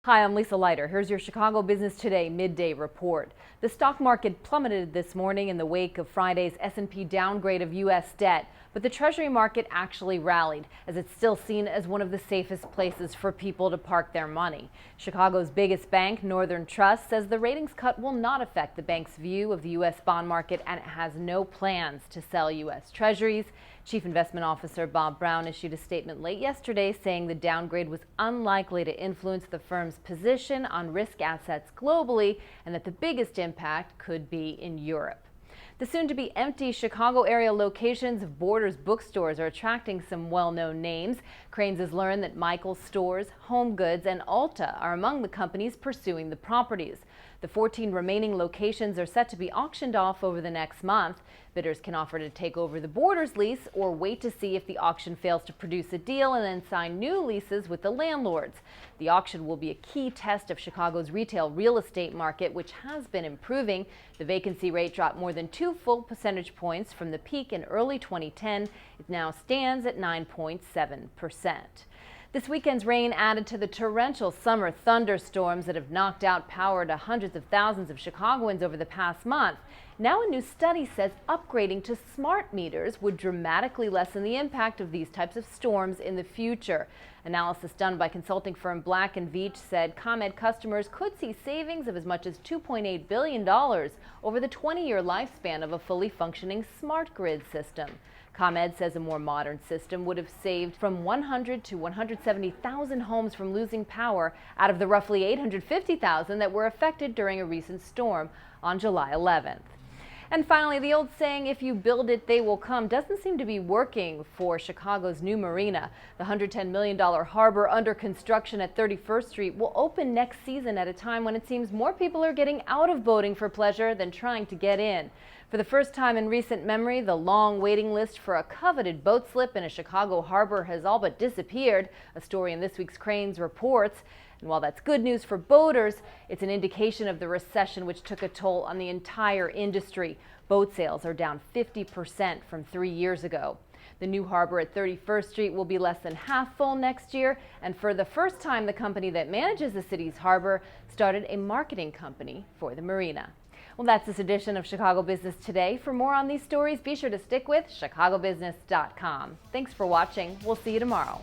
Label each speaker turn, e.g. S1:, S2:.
S1: Hi, I'm Lisa Leiter. Here's your Chicago Business Today midday report. The stock market plummeted this morning in the wake of Friday's S&P downgrade of U.S. debt, but the Treasury market actually rallied, as it's still seen as one of the safest places for people to park their money. Chicago's biggest bank, Northern Trust, says the ratings cut will not affect the bank's view of the U.S. bond market, and it has no plans to sell U.S. Treasuries. Chief Investment Officer Bob Brown issued a statement late yesterday saying the downgrade was unlikely to influence the firm's position on risk assets globally, and that the biggest impact could be in Europe. The soon-to-be empty Chicago area locations of Borders bookstores are attracting some well-known names. Cranes has learned that Michael's Stores, Home Goods, and Ulta are among the companies pursuing the properties. The 14 remaining locations are set to be auctioned off over the next month. Bidders can offer to take over the Borders lease or wait to see if the auction fails to produce a deal and then sign new leases with the landlords. The auction will be a key test of Chicago's retail real estate market, which has been improving. The vacancy rate dropped more than 2 full percentage points from the peak in early 2010. It now stands at 9.7%. This weekend's rain added to the torrential summer thunderstorms that have knocked out power to hundreds of thousands of Chicagoans over the past month. Now a new study says upgrading to smart meters would dramatically lessen the impact of these types of storms in the future. Analysis done by consulting firm Black & Veatch said ComEd customers could see savings of as much as $2.8 billion over the 20-year lifespan of a fully functioning smart grid system. ComEd says a more modern system would have saved from 100 to 170,000 homes from losing power out of the roughly 850,000 that were affected during a recent storm on July 11th. And finally, the old saying, if you build it, they will come, doesn't seem to be working for Chicago's new marina. The $110 million harbor under construction at 31st Street will open next season at a time when it seems more people are getting out of boating for pleasure than trying to get in. For the first time in recent memory, the long waiting list for a coveted boat slip in a Chicago harbor has all but disappeared, a story in this week's Cranes reports. And while that's good news for boaters, it's an indication of the recession which took a toll on the entire industry. Boat sales are down 50% from 3 years ago. The new harbor at 31st Street will be less than half full next year, and for the first time, the company that manages the city's harbor started a marketing company for the marina. Well, that's this edition of Chicago Business Today. For more on these stories, be sure to stick with chicagobusiness.com. Thanks for watching. We'll see you tomorrow.